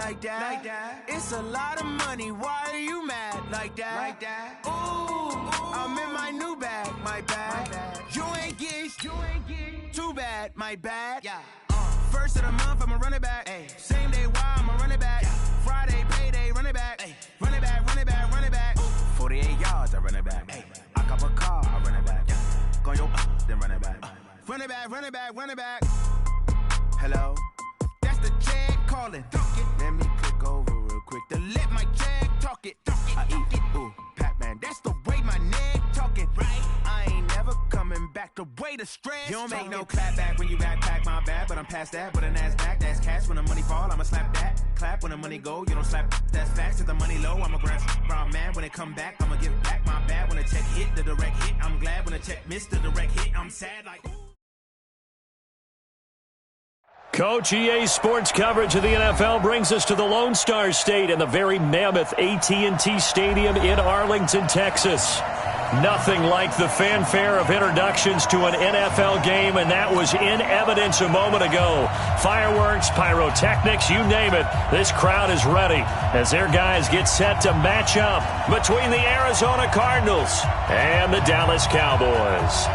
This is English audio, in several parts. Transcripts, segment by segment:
like that. It's a lot of money, why are you mad like that? Ooh, I'm in my new bag, my bad. You ain't getting too bad, my bad. Yeah. First of the month, I'ma run it back. Ay. Same day, why I'ma run it back. Yeah. Friday, payday, run it back. Ay. Run it back, run it back, run it back. 48 yards, I run it back. Ay. I cop a car, I run it back. Yeah. Go yo, then run it back. Run it back, run it back, run it back. Hello? That's the check calling. Let me click over real quick to let my check talk it. I eat it, ooh, Pac-Man. That's the way my neck talking. Right? I ain't never coming back. The way the stress. You don't make no clap back when you backpack, my bad. But I'm past that with an ass back. That's cash when the money fall. I'ma slap that. Clap when the money go. You don't slap. That's facts. If the money low, I'ma grab brown man. When it come back, I'ma give back my bad. When the check hit, the direct hit. I'm glad when the check missed the direct hit. I'm sad like. Coach, EA Sports coverage of the NFL brings us to the Lone Star State and the very mammoth AT&T Stadium in Arlington, Texas. Nothing like the fanfare of introductions to an NFL game, and that was in evidence a moment ago. Fireworks, pyrotechnics, you name it. This crowd is ready as their guys get set to match up between the Arizona Cardinals and the Dallas Cowboys.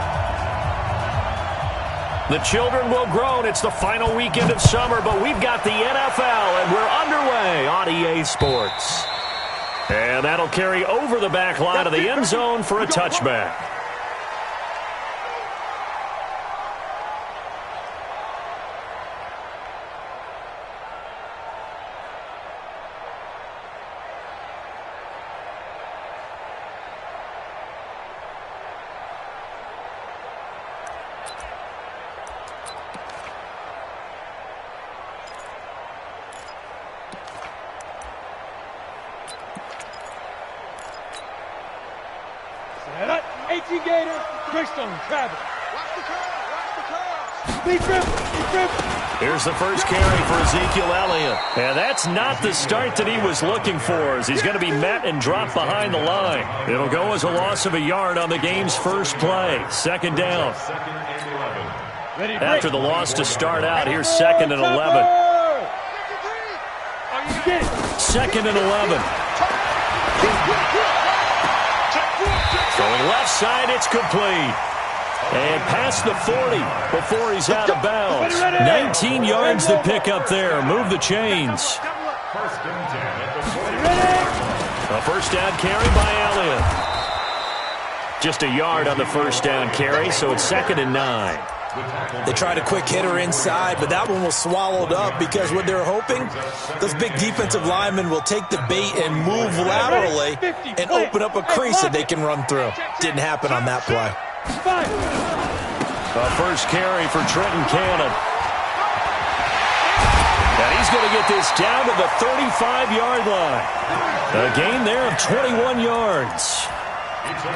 The children will groan. It's the final weekend of summer, but we've got the NFL, and we're underway on EA Sports. And that'll carry over the back line of the end zone for a touchback. Here's the first carry for Ezekiel Elliott. And that's not the start that he was looking for, as he's going to be met and dropped behind the line. It'll go as a loss of a yard on the game's first play. Second down. After the loss to start out, here's 2nd and 11. 2nd and 11. Throwing left side, it's complete. And past the 40 before he's out of bounds. 19 yards to pick up there. Move the chains. A first down carry by Elliott. Just a yard on the first down carry, so it's 2nd and 9. They tried a quick hitter inside, but that one was swallowed up because what they're hoping, those big defensive linemen will take the bait and move laterally and open up a crease that they can run through. Didn't happen on that play. A first carry for Trenton Cannon. And he's going to get this down to the 35-yard line. A gain there of 21 yards.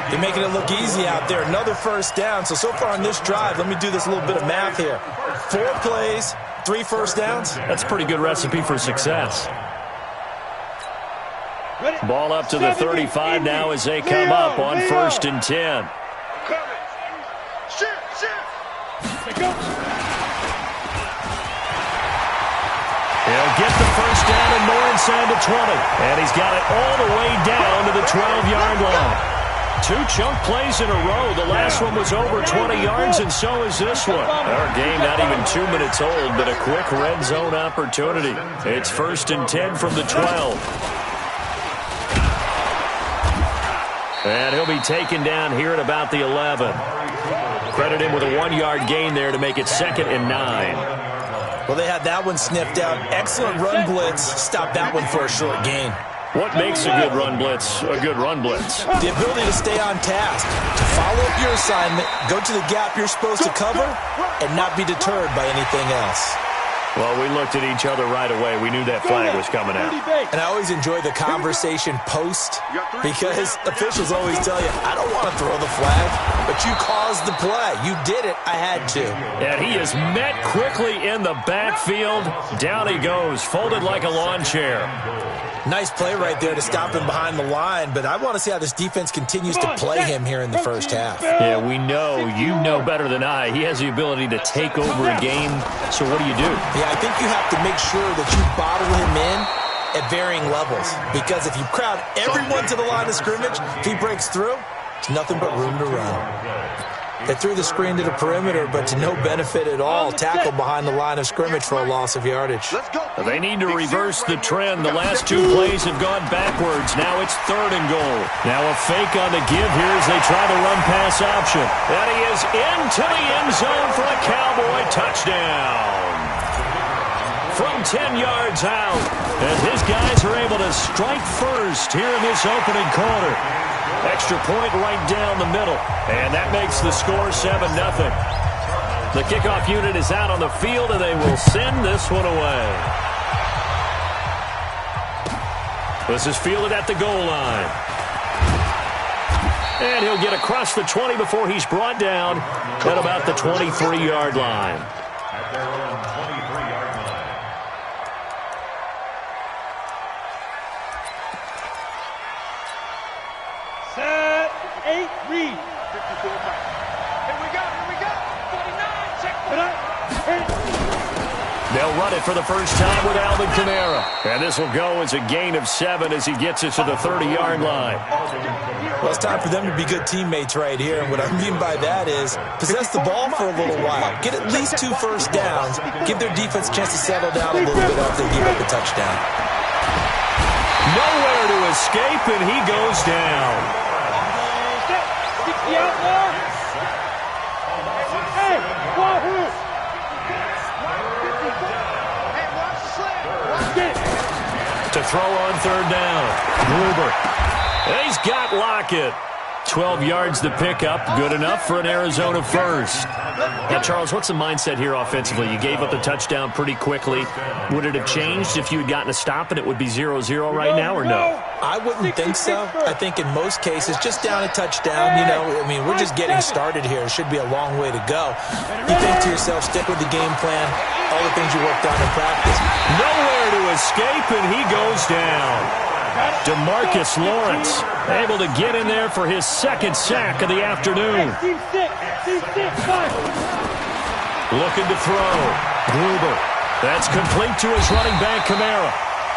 They're making it look easy out there. Another first down. So far on this drive, let me do this little bit of math here. 4 plays, 3 first downs. That's a pretty good recipe for success. Ball up to the 35 now as they come up on 1st and 10. He'll get the first down and more inside the 20. And he's got it all the way down to the 12-yard line. 2 chunk plays in a row. The last one was over 20 yards, and so is this one. Our game not even 2 minutes old, but a quick red zone opportunity. It's 1st and 10 from the 12. And he'll be taken down here at about the 11. Credit him with a 1-yard gain there to make it 2nd and 9. Well, they had that one sniffed out. Excellent run blitz. Stop that one for a short gain. What makes a good run blitz a good run blitz? The ability to stay on task, to follow up your assignment, go to the gap you're supposed to cover, and not be deterred by anything else. Well, we looked at each other right away. We knew that flag was coming out. And I always enjoy the conversation post because officials always tell you, I don't want to throw the flag, but you caused the play. You did it. I had to. And he is met quickly in the backfield. Down he goes, folded like a lawn chair. Nice play right there to stop him behind the line, but I want to see how this defense continues to play him here in the first half. Yeah, we know. You know better than I. He has the ability to take over a game, so what do? Yeah, I think you have to make sure that you bottle him in at varying levels. Because if you crowd everyone to the line of scrimmage, if he breaks through, there's nothing but room to run. They threw the screen to the perimeter, but to no benefit at all. Tackle behind the line of scrimmage for a loss of yardage. They need to reverse the trend. The last two plays have gone backwards. Now it's 3rd and goal. Now a fake on the give here as they try to run pass option. And he is into the end zone for a Cowboy touchdown. From 10 yards out. And his guys are able to strike first here in this opening quarter. Extra point right down the middle. And that makes the score 7-0. The kickoff unit is out on the field, and they will send this one away. This is fielded at the goal line. And he'll get across the 20 before he's brought down at about the 23-yard line. Set, 8, read. 54. Here we go. 49, check it out. They'll run it for the first time with Alvin Kamara. And this will go as a gain of 7 as he gets it to the 30-yard line. Well, it's time for them to be good teammates right here. And what I mean by that is possess the ball for a little while. Get at least 2 first downs. Give their defense a chance to settle down a little bit after they give up a touchdown. Nowhere to escape, and he goes down. To throw on 3rd down. Gruber. And he's got Lockett. 12 yards to pick up. Good enough for an Arizona first. Now, Charles, what's the mindset here offensively? You gave up the touchdown pretty quickly. Would it have changed if you had gotten a stop and it would be 0-0 right now, or no? I wouldn't think so. I think in most cases, just down a touchdown, we're just getting started here. It should be a long way to go. You think to yourself, stick with the game plan, all the things you worked on in practice. Nowhere to escape, and he goes down. DeMarcus Lawrence able to get in there for his 2nd sack of the afternoon. Looking to throw. Gruber. That's complete to his running back, Kamara.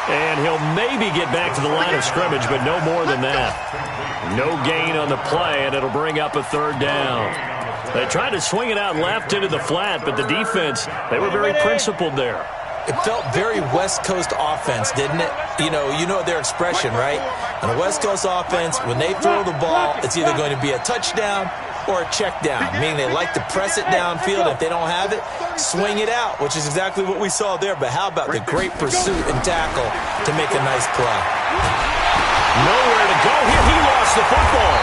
And he'll maybe get back to the line of scrimmage, but no more than that. No gain on the play, and it'll bring up a 3rd down. They tried to swing it out left into the flat, but the defense, they were very principled there. It felt very West Coast offense, didn't it? You know their expression, right? On a West Coast offense, when they throw the ball, it's either going to be a touchdown or a check down, meaning they like to press it downfield. If they don't have it, swing it out, which is exactly what we saw there. But how about the great pursuit and tackle to make a nice play? Nowhere to go here. He lost the football.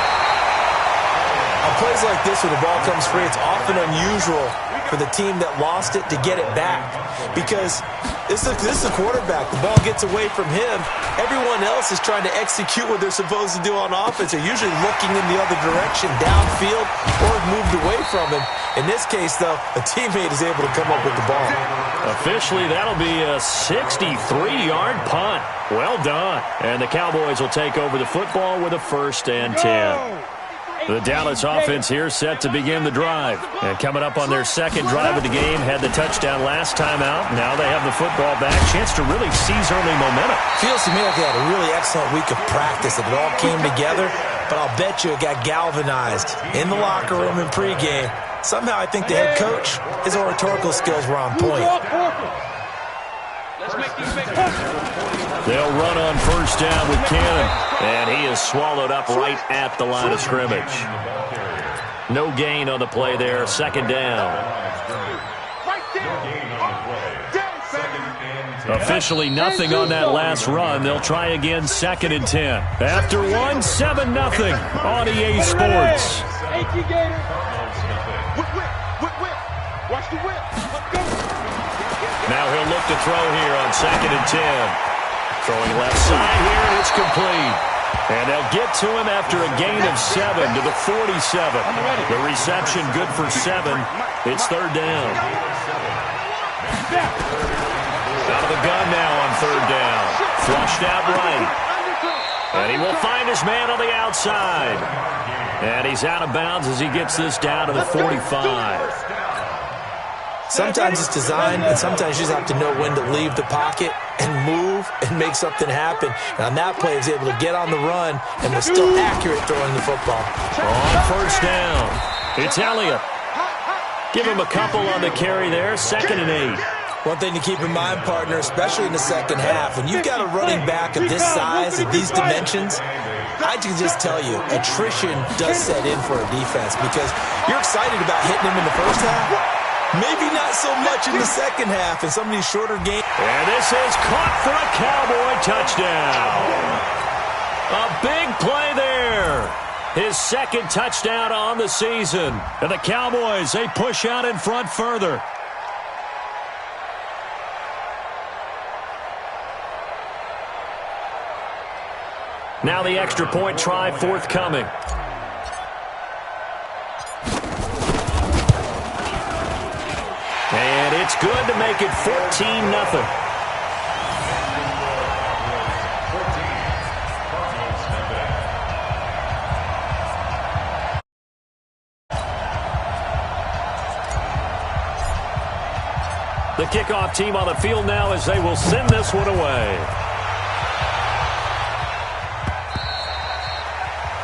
On plays like this, when the ball comes free, it's often unusual for the team that lost it to get it back, because this is a quarterback. The ball gets away from him. Everyone else is trying to execute what they're supposed to do on offense. They're usually looking in the other direction, downfield, or moved away from him. In this case, though, a teammate is able to come up with the ball. Officially, that'll be a 63-yard punt. Well done. And the Cowboys will take over the football with a 1st and 10. The Dallas offense here set to begin the drive. And coming up on their 2nd drive of the game, had the touchdown last time out. Now they have the football back. Chance to really seize early momentum. Feels to me like they had a really excellent week of practice. It all came together, but I'll bet you it got galvanized in the locker room in pregame. Somehow I think the head coach, his oratorical skills were on point. They'll run on 1st down with Cannon. And he is swallowed up right at the line of scrimmage. No gain on the play there. 2nd down. Officially nothing on that last run. They'll try again 2nd and 10. After 1, 7-0 on EA Sports. Now he'll look to throw here on 2nd and 10. Throwing left side here, and it's complete. And they'll get to him after a gain of 7 to the 47. The reception good for 7. It's 3rd down. Out of the gun now on 3rd down. Flushed out right. And he will find his man on the outside. And he's out of bounds as he gets this down to the 45. Sometimes it's designed, and sometimes you just have to know when to leave the pocket and move and make something happen. And on that play, he was able to get on the run and was still accurate throwing the football. On first down, it's Elliott. Give him a couple on the carry there, 2nd and 8. One thing to keep in mind, partner, especially in the second half, when you've got a running back of this size, of these dimensions, I can just tell you, attrition does set in for a defense because you're excited about hitting him in the first half. Maybe not so much in the second half in some of these shorter games. And this is caught for a Cowboy touchdown. A big play there. His 2nd touchdown on the season. And the Cowboys, they push out in front further. Now the extra point try forthcoming. And it's good to make it 14-0. The kickoff team on the field now as they will send this one away.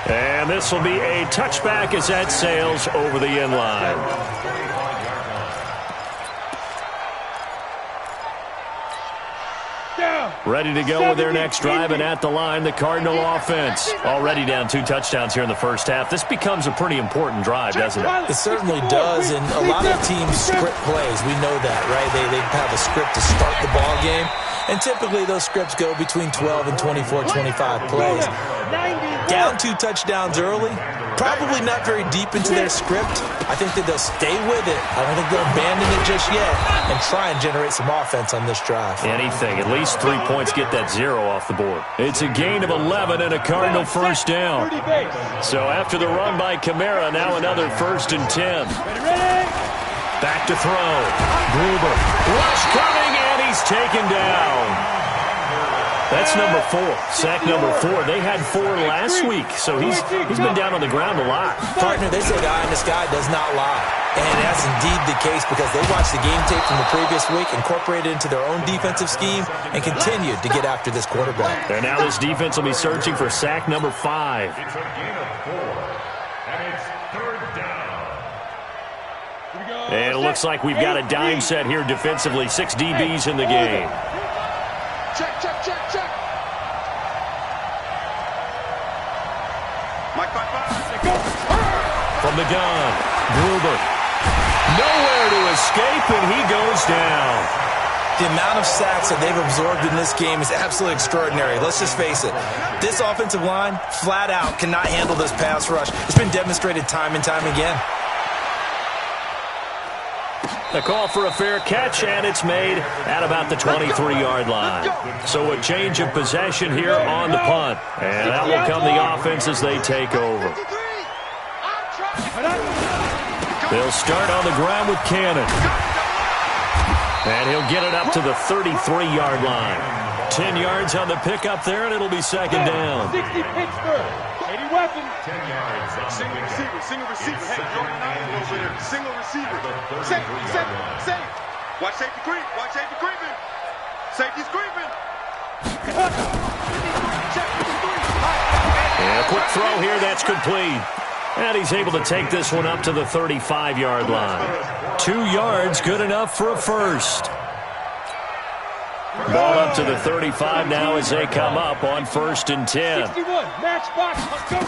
And this will be a touchback as that sails over the end line. Ready to go with their next drive, and at the line, the Cardinal offense. Already down 2 touchdowns here in the first half. This becomes a pretty important drive, doesn't it? It certainly does, and a lot of teams script plays. We know that, right? They have a script to start the ball game, and typically those scripts go between 12 and 24, 25 plays. Down 2 touchdowns early, probably not very deep into their script. I think that they'll stay with it. I don't think they'll abandon it just yet and try and generate some offense on this drive. Anything. At least 3 points get that 0 off the board. It's a gain of 11 and a Cardinal first down. So after the run by Kamara, now another 1st and 10. Back to throw. Gruber. Rush coming, and he's taken down. That's number 4. Sack number 4. They had 4 last week, so he's been down on the ground a lot. Partner, they say the eye in the sky does not lie. And that's indeed the case because they watched the game tape from the previous week, incorporated it into their own defensive scheme, and continued to get after this quarterback. And now this defense will be searching for sack number 5. It's a gain of 4, and it's 3rd down. And it looks like we've got a dime set here defensively. 6 DBs in the game. Check, check, check, check. From the gun, Gruber. Nowhere to escape, and he goes down. The amount of sacks that they've absorbed in this game is absolutely extraordinary. Let's just face it. This offensive line, flat out, cannot handle this pass rush. It's been demonstrated time and time again. The call for a fair catch, and it's made at about the 23-yard line. So a change of possession here on the punt. And that will come the offense as they take over. They'll start on the ground with Cannon. And he'll get it up to the 33-yard line. 10 yards on the pickup there, and it'll be 2nd down. 60 Pittsburgh. 80 weapons. 10 yards. Single receiver. Single receiver. Hey, Jordan 9 over there. Single receiver. Safe. Watch safety creep. Watch safety creeping. Safety's creeping. And a quick throw here. That's complete. And he's able to take this one up to the 35-yard line. 2 yards, good enough for a first. Ball up to the 35 now as they come up on 1st and 10. 61, match box, let's go.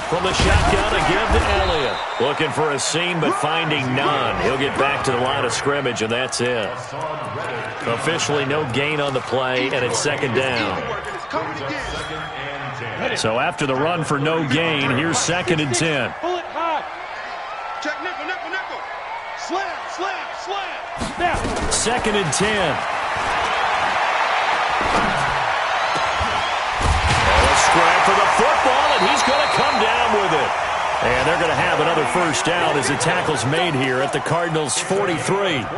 From the shotgun again to Elliott. Looking for a seam but finding none. He'll get back to the line of scrimmage, and that's it. Officially no gain on the play, and it's 2nd down. So after the run for no gain, here's 2nd and 10. Bullet high. Check nickel. Slam. Now. 2nd and 10. Scrap for the football, and he's going to come down with it. And they're going to have another first down as the tackle's made here at the Cardinals' 43. 42 yards.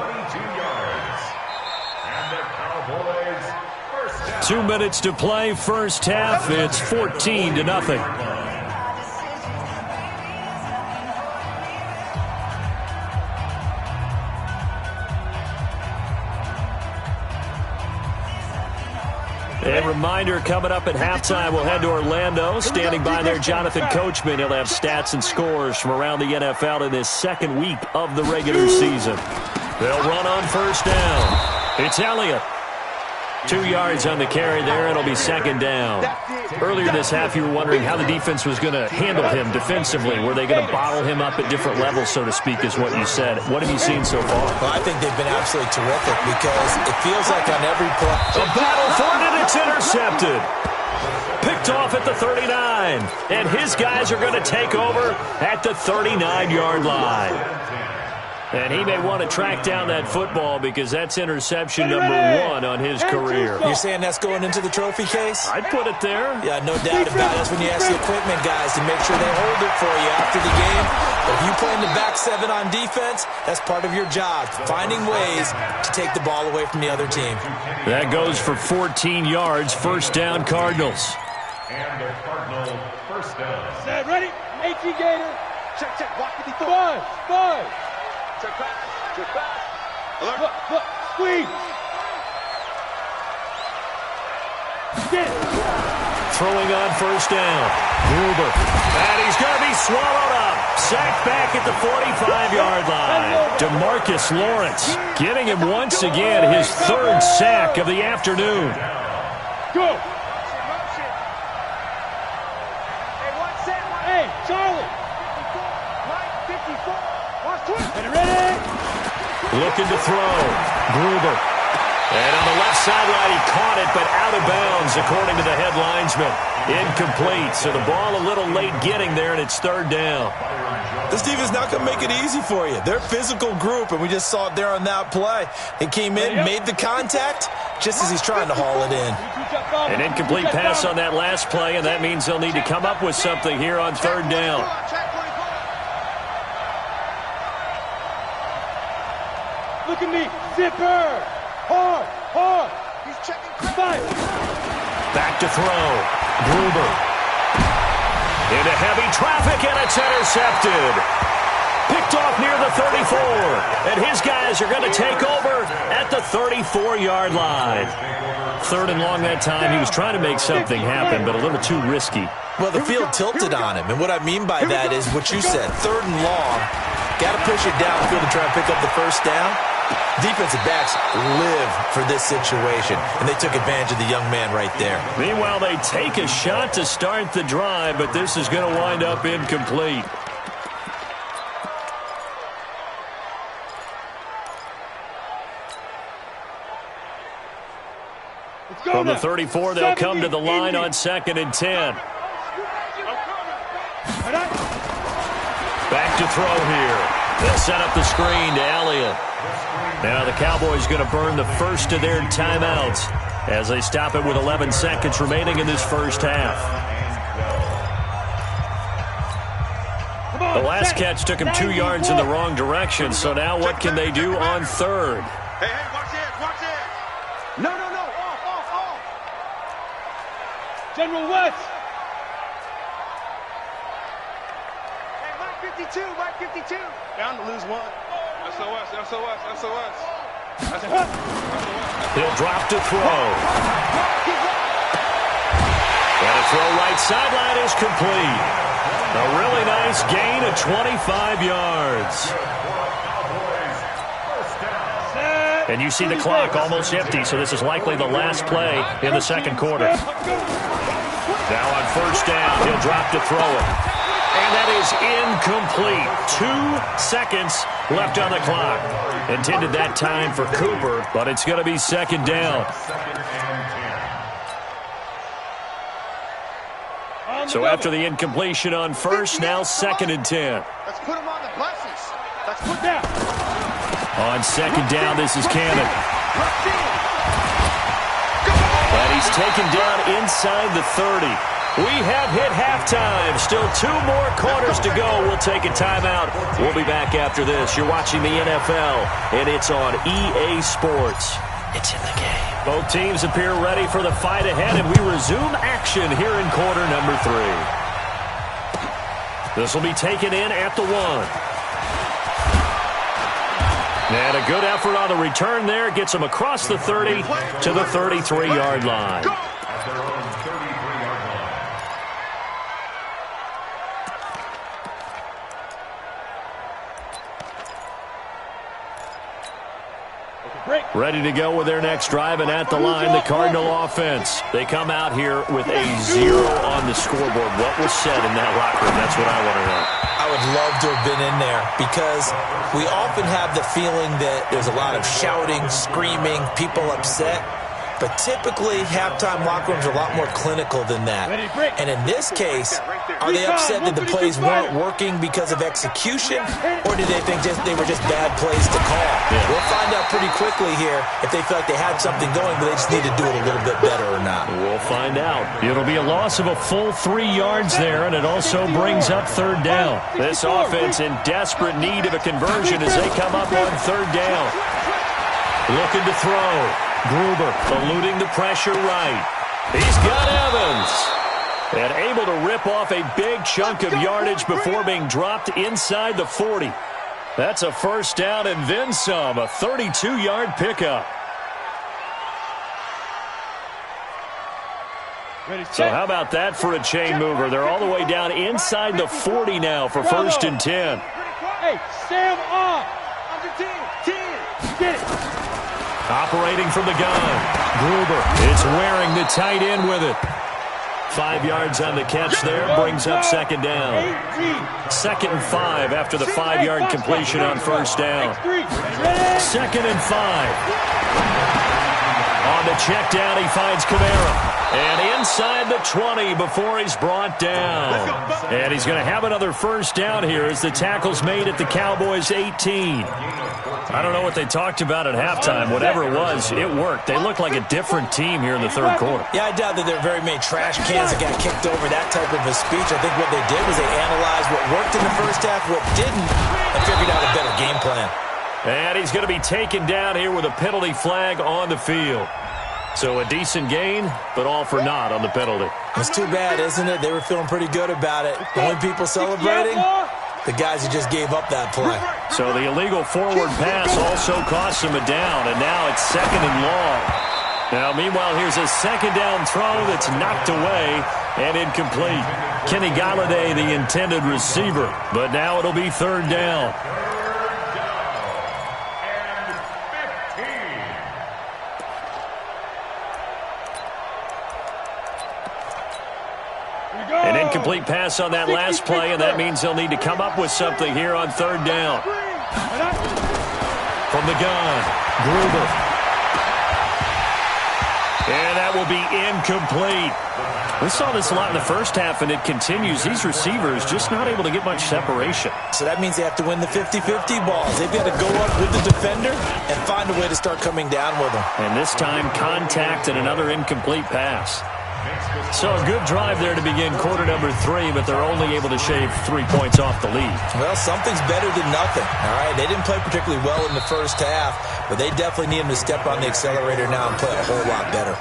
And the Cowboys' first down. 2 minutes to play, first half. It's 14-0. A reminder, coming up at halftime, we'll head to Orlando. Standing by there, Jonathan Coachman. He'll have stats and scores from around the NFL in this second week of the regular season. They'll run on first down. It's Elliott. 2 yards on the carry there. It'll be second down. Earlier this half, you were wondering how the defense was going to handle him defensively. Were they going to bottle him up at different levels, so to speak, is what you said. What have you seen so far? Well, I think they've been absolutely terrific because it feels like on every play. A battle for it, and it's intercepted. Picked off at the 39. And his guys are going to take over at the 39-yard line. And he may want to track down that football because that's interception number 1 on his career. You're saying that's going into the trophy case? I'd put it there. Yeah, no doubt about it. That's when you ask the equipment guys to make sure they hold it for you after the game. But if you play in the back 7 on defense, that's part of your job, finding ways to take the ball away from the other team. That goes for 14 yards. First down, Cardinals. And the Cardinal first down. Set, ready? 18 Gator. Check, check. Walk 54. Five. Check pass. Check pass. Alert. Look. Squeeze. Get it. Throwing on first down. Gruber. And he's going to be swallowed up. Sacked back at the 45-yard line. DeMarcus Lawrence getting him once again his 3rd sack of the afternoon. Go. Hey, Charlie. 54. Ready? Looking to throw. Gruber. And on the left sideline, he caught it, but out of bounds, according to the head linesman. Incomplete. So the ball a little late getting there, and it's 3rd down. This defense not going to make it easy for you. They're a physical group, and we just saw it there on that play. He came in, made the contact, just as he's trying to haul it in. An incomplete pass on that last play, and that means they'll need to come up with something here on 3rd down. Look at me. Zipper. Hard. He's checking. Five. Back to throw. Gruber. Into heavy traffic, and it's intercepted. Picked off near the 34. And his guys are going to take over at the 34-yard line. 3rd and long that time. He was trying to make something happen, but a little too risky. Well, the field tilted on him, and what I mean by that is what you said, 3rd and long. Got to push it downfield to try and pick up the first down. Defensive backs live for this situation, and they took advantage of the young man right there. Meanwhile, they take a shot to start the drive, but this is going to wind up incomplete. From the 34, they'll come to the line on 2nd and 10. Back to throw here. They'll set up the screen to Elliott. Now the Cowboys going to burn the first of their timeouts as they stop it with 11 seconds remaining in this first half. The last catch took him 2 yards in the wrong direction, so now what can they do on 3rd? Hey, watch it. No. Off. General West. Hey, Mike 52. Down to lose 1. SOS. He'll drop to throw. And a throw right sideline is complete. A really nice gain of 25 yards. And you see the clock almost empty, so this is likely the last play in the 2nd quarter. Now on first down, he'll drop to throw it. And that is incomplete. 2 seconds left on the clock. Intended that time for Cooper, but it's going to be 2nd down. So after the incompletion on first, now 2nd and 10. Let's put him on the buses. Let's put that. On 2nd down, this is Cannon. And he's taken down inside the 30. We have hit halftime. Still 2 more quarters to go. We'll take a timeout. We'll be back after this. You're watching the NFL, and it's on EA Sports. It's in the game. Both teams appear ready for the fight ahead, and we resume action here in quarter number 3. This will be taken in at the 1. And a good effort on the return there. Gets him across the 30 to the 33-yard line. at their own 33-yard line. Ready to go with their next drive, and at the line, the Cardinal offense. They come out here with a 0 on the scoreboard. What was said in that locker room? That's what I want to know. I would love to have been in there because we often have the feeling that there's a lot of shouting, screaming, people upset. But typically, halftime locker rooms are a lot more clinical than that. And in this case, are they upset that the plays weren't working because of execution, or did they think they were just bad plays to call? Yeah. We'll find out pretty quickly here if they feel like they had something going, but they just need to do it a little bit better or not. We'll find out. It'll be a loss of a full 3 yards there, and it also brings up third down. This offense in desperate need of a conversion as they come up on third down. Looking to throw. Gruber eluding the pressure right. He's got Evans. And able to rip off a big chunk of yardage before being dropped inside the 40. That's a first down and then some. A 32-yard pickup. So how about that for a chain mover? They're all the way down inside the 40 now for first and 10. Hey, Sam off. Under 10. Get it. Operating from the gun. Gruber. It's wearing the tight end with it. 5 yards on the catch there. Brings up second down. 2nd and 5 after the 5-yard completion on first down. 2nd and 5. On the check down, he finds Kamara. And inside the 20 before he's brought down. And he's going to have another first down here as the tackle's made at the Cowboys' 18. I don't know what they talked about at halftime. Whatever it was, it worked. They look like a different team here in the third quarter. Yeah, I doubt that there are very many trash cans that got kicked over, that type of a speech. I think what they did was they analyzed what worked in the first half, what didn't, and figured out a better game plan. And he's going to be taken down here with a penalty flag on the field. So a decent gain, but all for naught on the penalty. It's too bad, isn't it? They were feeling pretty good about it. The only people celebrating, the guys who just gave up that play. So the illegal forward pass also costs him a down, and now it's 2nd and long. Now, meanwhile, here's a second down throw that's knocked away and incomplete. Kenny Galladay, the intended receiver, but now it'll be third down. An incomplete pass on that last play, and that means they'll need to come up with something here on third down. From the gun, Gruber. And that will be incomplete. We saw this a lot in the first half, and it continues. These receivers just not able to get much separation. So that means they have to win the 50-50 balls. They've got to go up with the defender and find a way to start coming down with them. And this time, contact and another incomplete pass. So a good drive there to begin quarter number 3, but they're only able to shave 3 points off the lead. Well, something's better than nothing, all right? They didn't play particularly well in the first half, but they definitely need them to step on the accelerator now and play a whole lot better.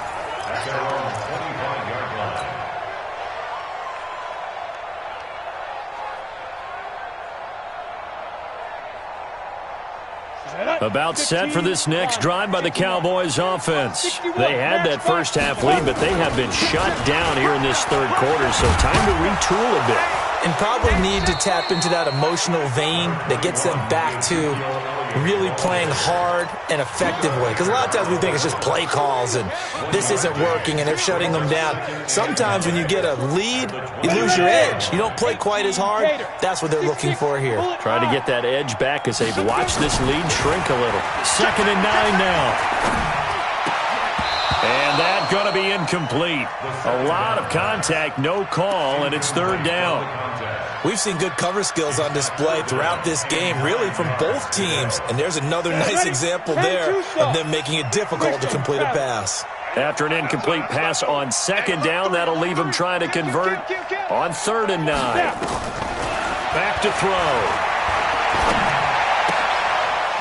About set for this next drive by the Cowboys offense. They had that first half lead, but they have been shut down here in this third quarter, so time to retool a bit. And probably need to tap into that emotional vein that gets them back to really playing hard and effectively. Because a lot of times we think it's just play calls and this isn't working and they're shutting them down. Sometimes when you get a lead, you lose your edge. You don't play quite as hard. That's what they're looking for here. Try to get that edge back as they've watched this lead shrink a little. 2nd and 9 now. And that's going to be incomplete. A lot of contact, no call, and it's third down. We've seen good cover skills on display throughout this game, really from both teams. And there's another nice example there of them making it difficult to complete a pass. After an incomplete pass on second down, that'll leave them trying to convert on 3rd and 9. Back to throw.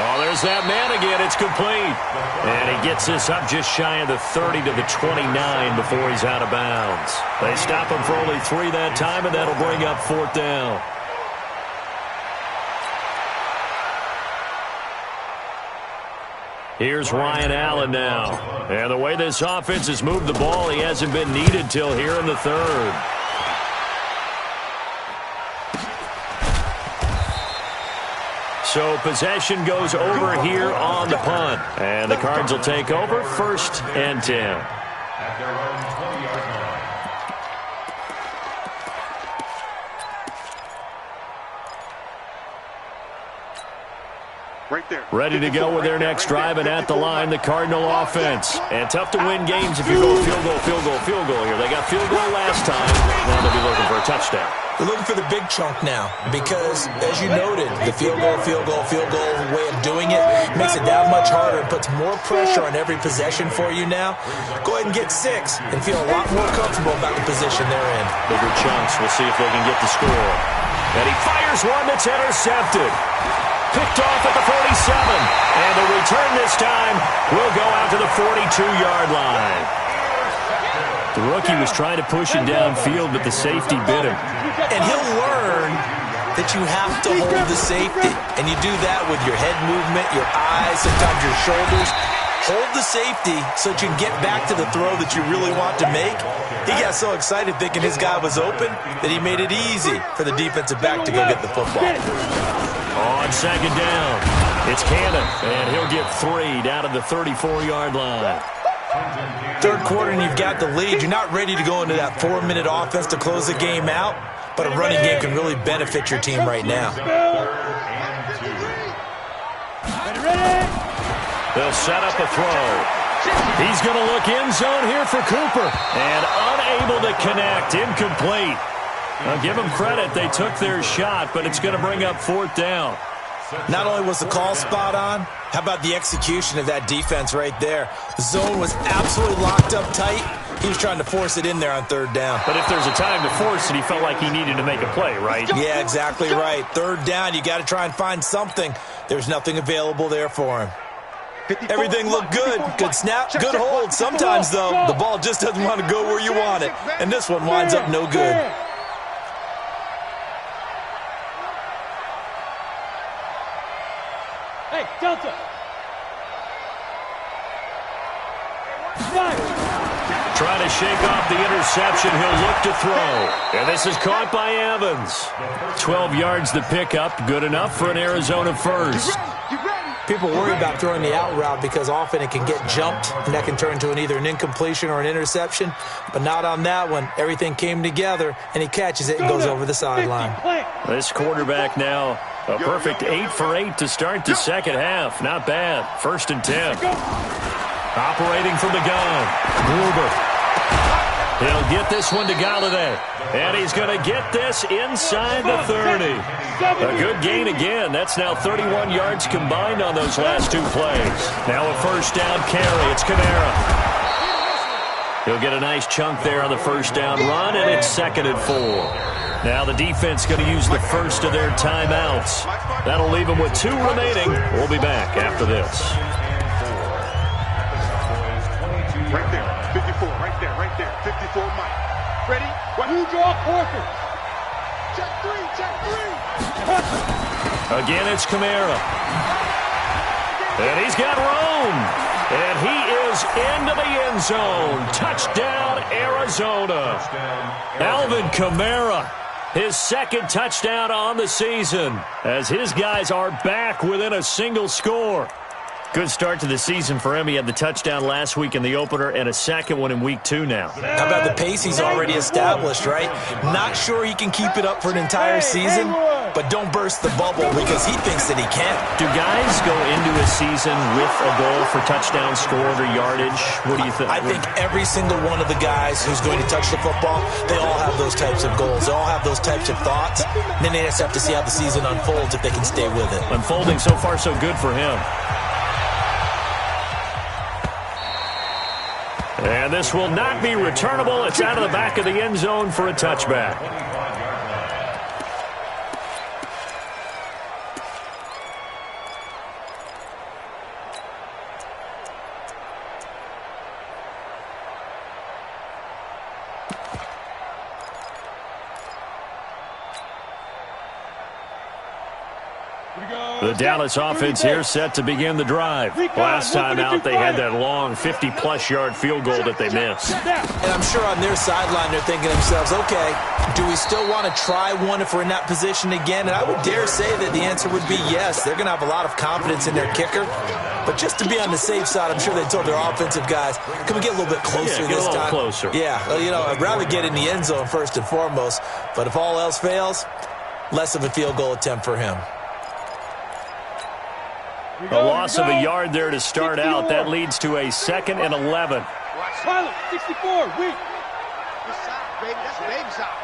Oh, there's that man again. It's complete. And he gets this up just shy of the 30 to the 29 before he's out of bounds. They stop him for only 3 that time, and that'll bring up 4th down. Here's Ryan Allen now. And the way this offense has moved the ball, he hasn't been needed till here in the third. So possession goes over here on the punt. And the Cards will take over 1st and 10. At their own 20-yard line. Right there. Ready to go with their next drive, and at the line, the Cardinal offense. And tough to win games if you go field goal here. They got field goal last time. Now they'll be looking for a touchdown. They're looking for the big chunk now because, as you noted, the field goal way of doing it makes it that much harder and puts more pressure on every possession for you now. Go ahead and get 6 and feel a lot more comfortable about the position they're in. Bigger chunks. We'll see if they can get the score. And he fires one that's intercepted. Picked off at the 47. And the return this time will go out to the 42-yard line. The rookie was trying to push him downfield, but the safety bit him. And he'll learn that you have to hold the safety. And you do that with your head movement, your eyes, sometimes your shoulders. Hold the safety so that you can get back to the throw that you really want to make. He got so excited thinking his guy was open that he made it easy for the defensive back to go get the football. On 2nd down, it's Cannon, and he'll get 3 down at the 34-yard line. 3rd quarter and you've got the lead. You're not ready to go into that 4-minute offense to close the game out, but a running game can really benefit your team right now. They'll set up a throw. He's going to look end zone here for Cooper, and unable to connect, incomplete. Now give them credit, they took their shot, but it's going to bring up 4th down. Not only was the call spot on, how about the execution of that defense right there? The zone was absolutely locked up tight. He was trying to force it in there on 3rd down. But if there's a time to force it, he felt like he needed to make a play, right? Yeah, exactly right. 3rd down, you got to try and find something. There's nothing available there for him. Everything looked good. Good snap, good hold. Sometimes, though, the ball just doesn't want to go where you want it. And this one winds up no good. Hey, Delta. Trying to shake off the interception. He'll look to throw. And this is caught by Evans. 12 yards to pick up. Good enough for an Arizona first. People worry about throwing the out route because often it can get jumped, and that can turn into either an incompletion or an interception. But not on that one. Everything came together, and he catches it and goes over the sideline. This quarterback now, a perfect 8 for 8 to start the second half. Not bad. 1st and 10. Operating from the gun. Gruber. He'll get this one to Galladay. And he's going to get this inside the 30. A good gain again. That's now 31 yards combined on those last 2 plays. Now a 1st down carry. It's Kamara. He'll get a nice chunk there on the 1st down run, and it's 2nd and 4. Now the defense going to use the first of their timeouts. That'll leave them with 2 remaining. We'll be back after this. Right there. 54, right there, right there. 54, Mike. Ready? You draw Porter. Check 3. Again, it's Kamara. And he's got room. And he is into the end zone. Touchdown, Arizona. Alvin Kamara, his 2nd touchdown on the season, as his guys are back within a single score. Good start to the season for him. He had the touchdown last week in the opener and a 2nd one in week 2 now. How about the pace he's already established, right? Not sure he can keep it up for an entire season, but don't burst the bubble because he thinks that he can. Do guys go into a season with a goal for touchdown scored or yardage? What do you think? I think every single one of the guys who's going to touch the football, they all have those types of goals. They all have those types of thoughts. And then they just have to see how the season unfolds if they can stay with it. Unfolding so far so good for him. And this will not be returnable. It's out of the back of the end zone for a touchback. Here we go. The Dallas offense here set to begin the drive. Last time out, they had that long 50-plus yard field goal that they missed. And I'm sure on their sideline, they're thinking to themselves, okay, do we still want to try one if we're in that position again? And I would dare say that the answer would be yes. They're going to have a lot of confidence in their kicker. But just to be on the safe side, I'm sure they told their offensive guys, can we get a little bit closer this time? Closer. Yeah, well, I'd rather get in the end zone first and foremost. But if all else fails, less of a field goal attempt for him. A loss of a yard there to start out. That leads to a 2nd and 11. Pilot, 64, weak. That's baby side.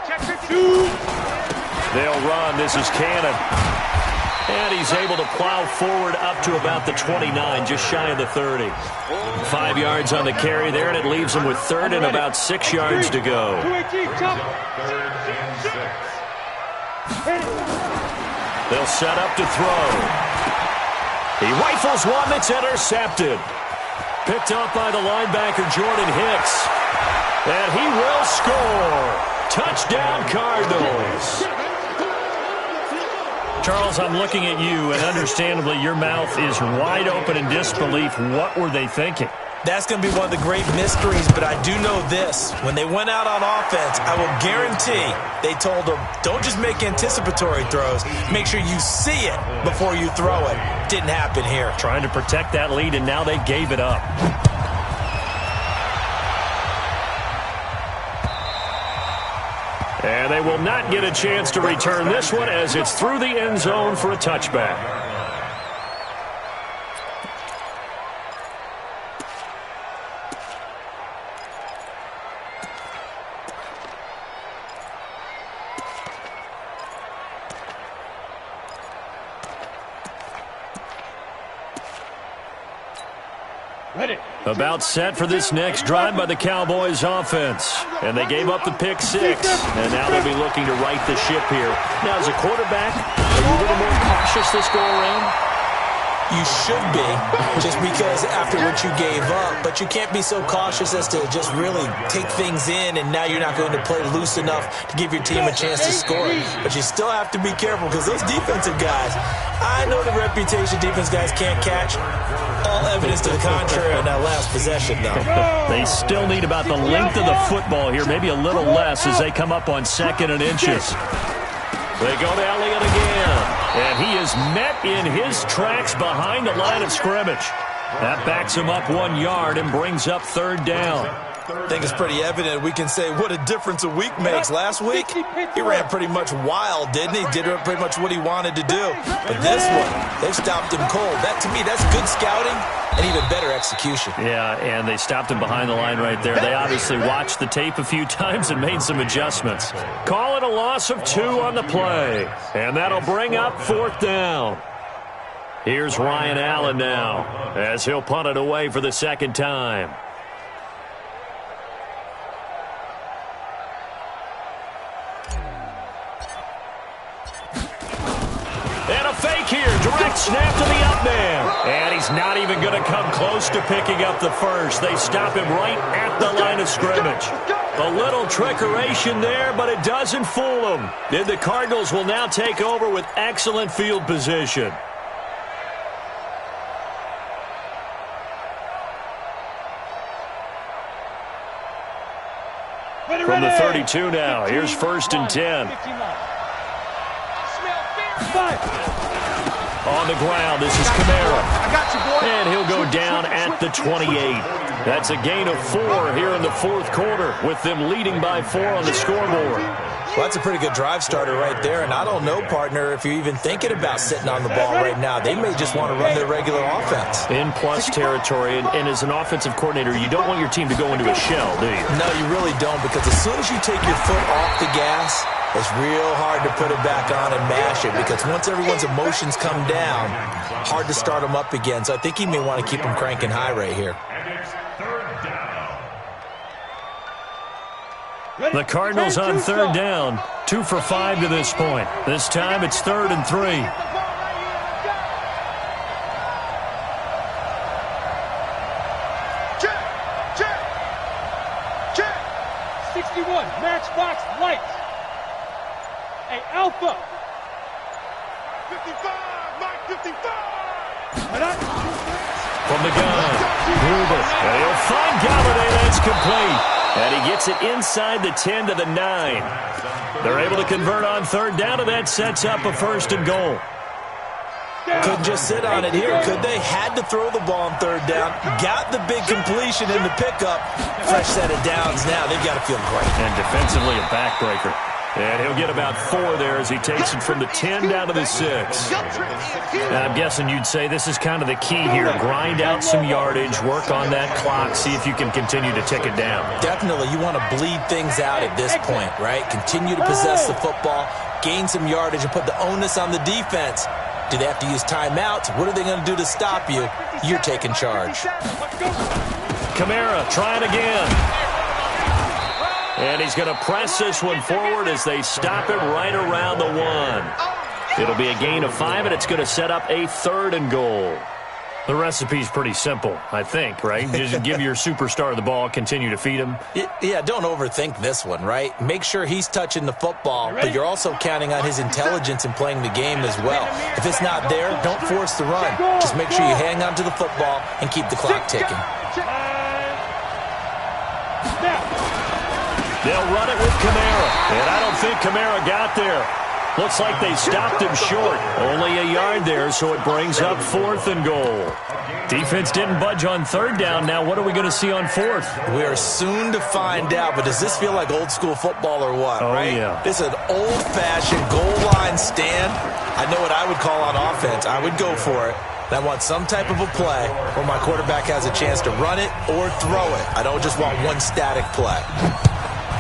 Check 52. They'll run. This is Cannon. And he's able to plow forward up to about the 29, just shy of the 30. 5 yards on the carry there, and it leaves him with 3rd and about 6 yards to go. 218, chop. They'll set up to throw. He rifles one that's intercepted. Picked up by the linebacker, Jordan Hicks. And he will score. Touchdown, Cardinals. Charles, I'm looking at you, and understandably, your mouth is wide open in disbelief. What were they thinking? That's going to be one of the great mysteries, but I do know this. When they went out on offense, I will guarantee they told them, don't just make anticipatory throws. Make sure you see it before you throw it. Didn't happen here. Trying to protect that lead, and now they gave it up. And they will not get a chance to return this one as it's through the end zone for a touchback. About set for this next drive by the Cowboys offense. And they gave up the pick 6. And now they'll be looking to right the ship here. Now, as a quarterback, are you a little more cautious this go around? You should be, just because after what you gave up. But you can't be so cautious as to just really take things in, and now you're not going to play loose enough to give your team a chance to score. But you still have to be careful because those defensive guys, I know the reputation defense guys can't catch. All evidence to the contrary on that last possession, though. They still need about the length of the football here, maybe a little less as they come up on 2nd and inches. They go to Elliott again. And he is met in his tracks behind the line of scrimmage. That backs him up 1 yard and brings up 3rd down. I think it's pretty evident. We can say what a difference a week makes. Last week, he ran pretty much wild, didn't he? Did pretty much what he wanted to do. But this one, they've stopped him cold. That, to me, that's good scouting and even better execution. Yeah, and they stopped him behind the line right there. They obviously watched the tape a few times and made some adjustments. Call it a loss of 2 on the play. And that'll bring up 4th down. Here's Ryan Allen now as he'll punt it away for the 2nd time. And a fake here. Direct snap to the up man. And he's not even going to come close to picking up the first. They stop him right at the line of scrimmage. A little trickeration there, but it doesn't fool them. And the Cardinals will now take over with excellent field position. From the 32 now, here's 1st and 10. On the ground, this is Kamara. And he'll go down at the 28. That's a gain of 4 here in the 4th quarter, with them leading by 4 on the scoreboard. Well, that's a pretty good drive starter right there. And I don't know, partner, if you're even thinking about sitting on the ball right now. They may just want to run their regular offense. In plus territory, and as an offensive coordinator, you don't want your team to go into a shell, do you? No, you really don't, because as soon as you take your foot off the gas, it's real hard to put it back on and mash it, because once everyone's emotions come down, hard to start them up again. So I think he may want to keep them cranking high right here. The Cardinals on 3rd down, 2 for 5 to this point. This time it's 3rd and 3. Check. 61, matchbox lights. Hey, Alpha. 55, Mike. From the gun, Gruber. And he'll find Galladay. That's complete. And he gets it inside the 10 to the 9. They're able to convert on third down, and that sets up a 1st and goal. Couldn't just sit on it here, could they? Had to throw the ball on third down. Got the big completion in the pickup. Fresh set of downs now. They've got to feel great. And defensively, a backbreaker. And he'll get about 4 there as he takes it from the 10 down to the 6. Now, I'm guessing you'd say this is kind of the key here. Grind out some yardage, work on that clock, see if you can continue to tick it down. Definitely, you want to bleed things out at this point, right? Continue to possess the football, gain some yardage, and put the onus on the defense. Do they have to use timeouts? What are they going to do to stop you? You're taking charge. Kamara trying again. And he's going to press this one forward as they stop it right around the 1. It'll be a gain of 5, and it's going to set up a 3rd and goal. The recipe's pretty simple, I think, right? Just give your superstar the ball, continue to feed him. Yeah, don't overthink this one, right? Make sure he's touching the football, but you're also counting on his intelligence in playing the game as well. If it's not there, don't force the run. Just make sure you hang on to the football and keep the clock ticking. They'll run it with Kamara, and I don't think Kamara got there. Looks like they stopped him short. Only a yard there, so it brings up 4th and goal. Defense didn't budge on third down. Now what are we going to see on 4th? We are soon to find out, but does this feel like old school football or what, right? Yeah. This is an old-fashioned goal line stand. I know what I would call on offense. I would go for it. I want some type of a play where my quarterback has a chance to run it or throw it. I don't just want one static play.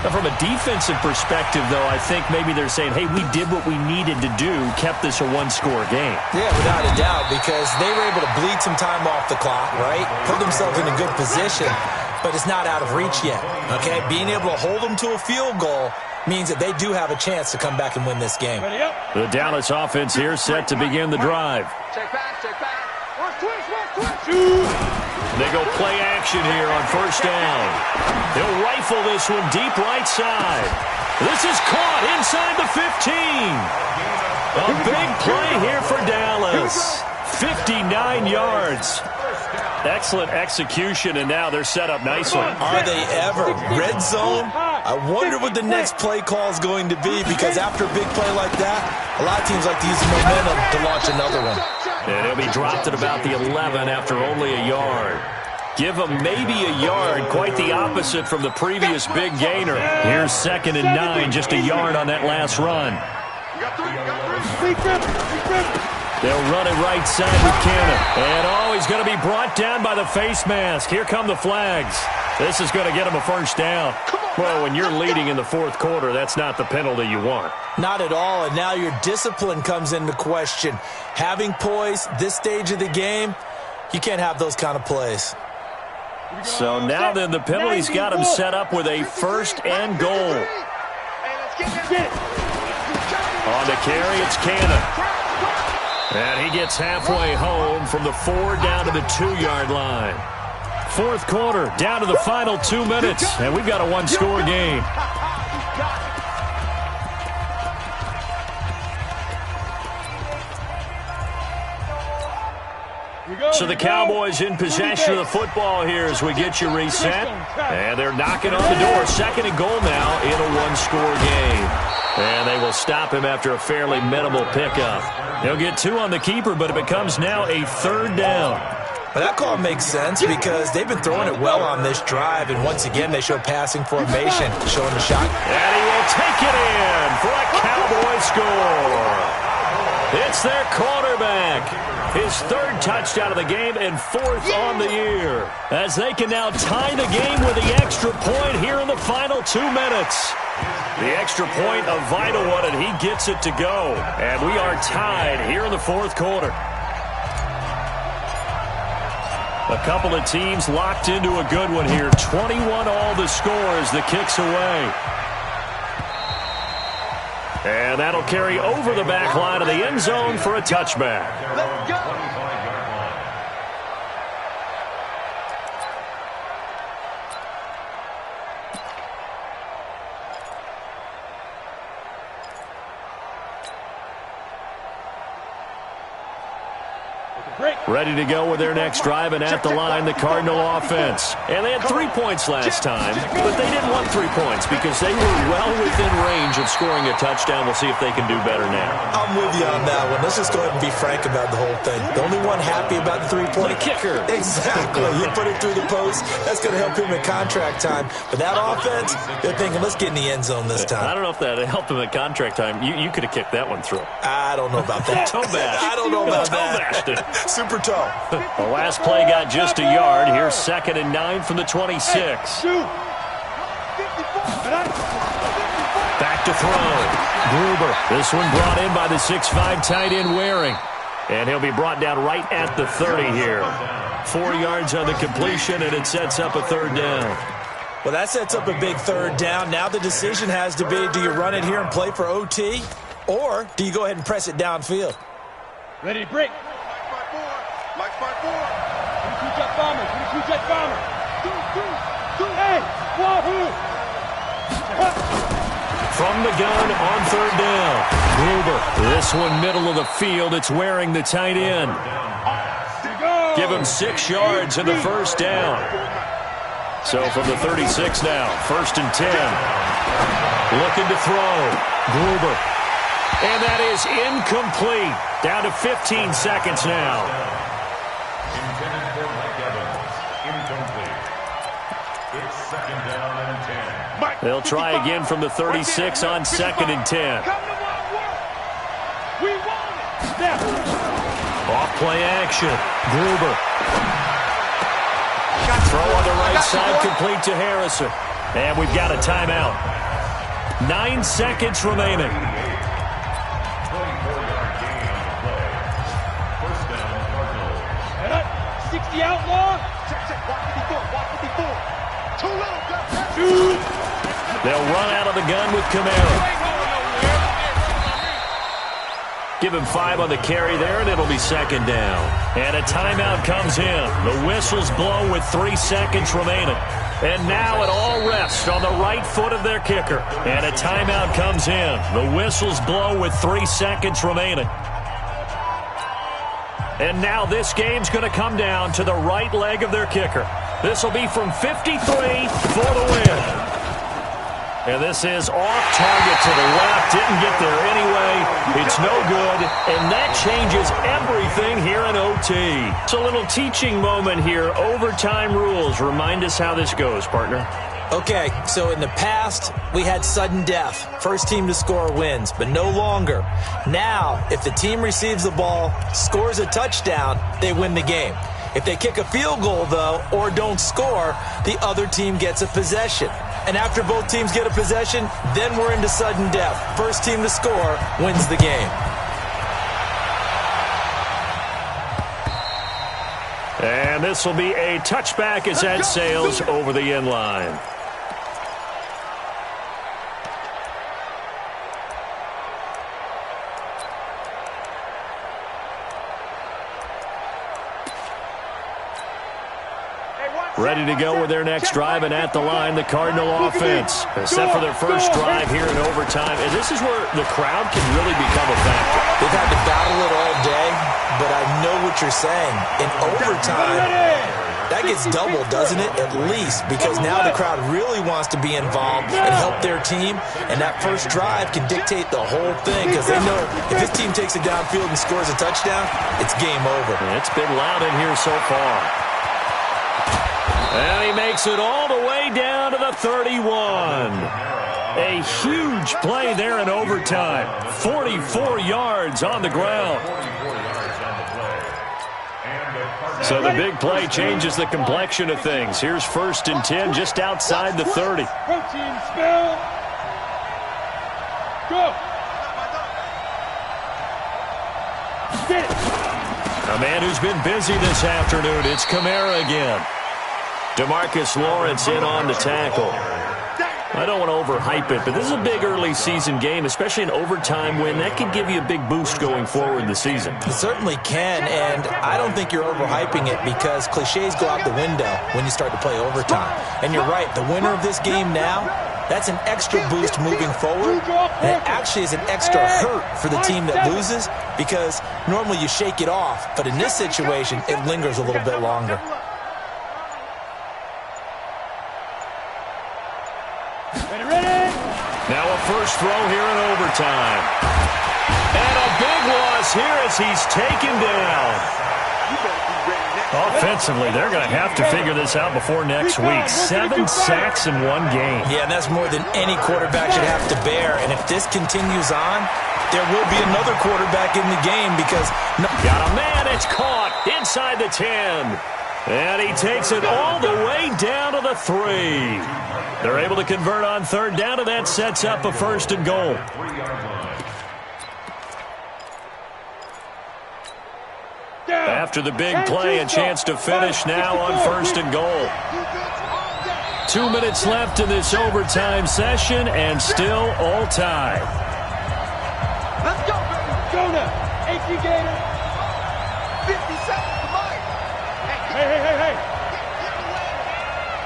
From a defensive perspective, though, I think maybe they're saying, hey, we did what we needed to do, kept this a one-score game. Yeah, without a doubt, because they were able to bleed some time off the clock, right? Put themselves in a good position, but it's not out of reach yet, okay? Being able to hold them to a field goal means that they do have a chance to come back and win this game. The Dallas offense here set to begin the drive. Check back. Watch twitch. They go play action here on 1st down. They'll rifle this one deep right side. This is caught inside the 15. A big play here for Dallas. 59 yards. Excellent execution, and now they're set up nicely. Are they ever? Red zone? I wonder what the next play call is going to be, because after a big play like that, a lot of teams like to use the momentum to launch another one. And he'll be dropped at about the 11 after only a yard. Give him maybe a yard, quite the opposite from the previous big gainer. Here's 2nd and 9, just a yard on that last run. They'll run it right side with Cannon. And he's going to be brought down by the face mask. Here come the flags. This is going to get him a 1st down. Well, when you're leading in the 4th quarter, that's not the penalty you want. Not at all, and now your discipline comes into question. Having poise this stage of the game, you can't have those kind of plays. So now then, the penalty's got him set up with a 1st and goal. On the carry, it's Cannon. And he gets halfway home from the 4 down to the 2-yard line. 4th quarter, down to the final 2 minutes, and we've got a one-score game. So the Cowboys in possession of the football here as we get you reset. And they're knocking on the door. 2nd and goal now in a one-score game. And they will stop him after a fairly minimal pickup. He'll get 2 on the keeper, but it becomes now a 3rd down. But that call makes sense because they've been throwing it well on this drive, and once again they show passing formation, showing the shot. And he will take it in for a Cowboy score. It's their quarterback. His 3rd touchdown of the game and 4th on the year. As they can now tie the game with the extra point here in the final 2 minutes. The extra point, a vital one, and he gets it to go. And we are tied here in the 4th quarter. A couple of teams locked into a good one here. 21 all the score as the kick's away. And that'll carry over the back line of the end zone for a touchback. Let's go. Ready to go with their next drive, and at the line, the Cardinal offense. And they had 3 points last time, but they didn't want 3 points because they were well within range of scoring a touchdown. We'll see if they can do better now. I'm with you on that one. Let's just go ahead and be frank about the whole thing. The only one happy about the 3-point kicker. Exactly. You put it through the post. That's going to help him in contract time. But that offense, they're thinking, let's get in the end zone this time. I don't know if that helped him at contract time. You could have kicked that one through. I don't know about that. I don't know about that. Super toe. The last play got just a yard. Here's 2nd and 9 from the 26. Back to throw. Gruber. This one brought in by the 6'5" tight end Waring. And he'll be brought down right at the 30 here. 4 yards on the completion, and it sets up a 3rd down. Well, that sets up a big 3rd down. Now the decision has to be, do you run it here and play for OT, or do you go ahead and press it downfield? Ready to break. Mike 5-4. 22 jet bomber. 22 jet bomber. Hey, wahoo! From the gun on 3rd down. Gruber. This one middle of the field. It's Waring, the tight end. Give him 6 yards in the 1st down. So from the 36 now, 1st and 10. Looking to throw. Gruber. And that is incomplete. Down to 15 seconds now. Intended for Mike Evans. Incomplete. It's 2nd down and 10. They'll try again from the 36 on 2nd and 10. We want it. Off play action. Gruber. Throw on the right side, complete to Harrison. And we've got a timeout. 9 seconds remaining. 24-yard gain on the play. 1st down, Cardinals. 60 outlaw. Check. Walk 54. Too little. They'll run out of the gun with Kamara. Give him 5 on the carry there, and it'll be 2nd down. And a timeout comes in. The whistles blow with 3 seconds remaining. And now it all rests on the right foot of their kicker. And a timeout comes in. The whistles blow with 3 seconds remaining. And now this game's going to come down to the right leg of their kicker. This will be from 53 for the win. And this is off target to the left. Didn't get there anyway. It's no good. And that changes everything here in OT. It's a little teaching moment here. Overtime rules. Remind us how this goes, partner. Okay, so in the past, we had sudden death. First team to score wins, but no longer. Now, if the team receives the ball, scores a touchdown, they win the game. If they kick a field goal, though, or don't score, the other team gets a possession. And after both teams get a possession, then we're into sudden death. First team to score wins the game. And this will be a touchback as that sails over the end line. Ready to go with their next drive, and at the line, the Cardinal offense. Set for their first drive here in overtime. And this is where the crowd can really become a factor. They've had to battle it all day, but I know what you're saying. In overtime, that gets doubled, doesn't it? At least, because now the crowd really wants to be involved and help their team, and that first drive can dictate the whole thing because they know if this team takes it downfield and scores a touchdown, it's game over. And it's been loud in here so far. And he makes it all the way down to the 31. A huge play there in overtime. 44 yards on the ground. So the big play changes the complexion of things. Here's 1st and 10 just outside the 30. Protein spill. Go. Get it. A man who's been busy this afternoon. It's Kamara again. DeMarcus Lawrence in on the tackle. I don't want to overhype it, but this is a big early season game, especially an overtime win. That could give you a big boost going forward in the season. It certainly can, and I don't think you're overhyping it because cliches go out the window when you start to play overtime. And you're right, the winner of this game now That's an extra boost moving forward, and it actually is an extra hurt for the team that loses because normally you shake it off, but in this situation, it lingers a little bit longer. Now a first throw here in overtime. And a big loss here as he's taken down. Offensively, they're going to have to figure this out before next week. 7 sacks in one game. Yeah, and that's more than any quarterback should have to bear. And if this continues on, there will be another quarterback in the game because... Got a man, it's caught inside the 10. And he takes it all the way down to the 3. They're able to convert on third down, and that sets up a 1st and goal. After the big play, a chance to finish now on 1st and goal. 2 minutes left in this overtime session, and still all tied. Let's go, baby. Go now. 18 Gator. 50 seconds to Mike. Hey.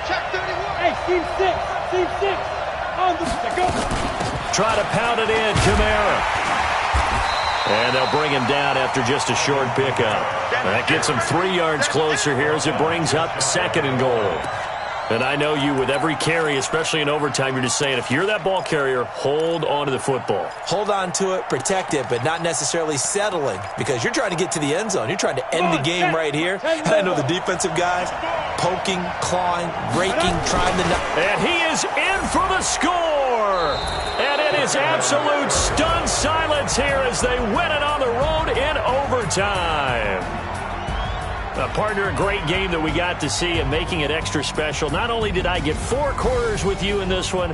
Check 31. Hey, team 6. On the go. Try to pound it in, Kamara. And they'll bring him down after just a short pickup. That gets him 3 yards closer here as it brings up 2nd and goal. And I know you, with every carry, especially in overtime, you're just saying, if you're that ball carrier, hold on to the football. Hold on to it, protect it, but not necessarily settling because you're trying to get to the end zone. You're trying to end the game right here. And I know the defensive guys poking, clawing, raking, trying to... And he is in for the score! And it is absolute stunned silence here as they win it on the road in overtime. Partner, a great game that we got to see and making it extra special. Not only did I get 4 quarters with you in this one,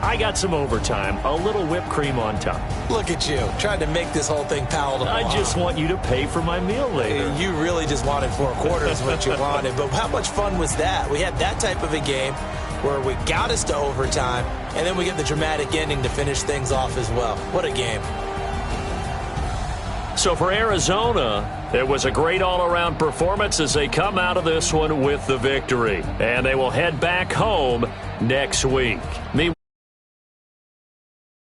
I got some overtime, a little whipped cream on top. Look at you, trying to make this whole thing palatable. I just want you to pay for my meal later. You really just wanted 4 quarters what you wanted, but how much fun was that? We had that type of a game where we got us to overtime, and then we get the dramatic ending to finish things off as well. What a game. So for Arizona, it was a great all-around performance as they come out of this one with the victory. And they will head back home next week. Meanwhile,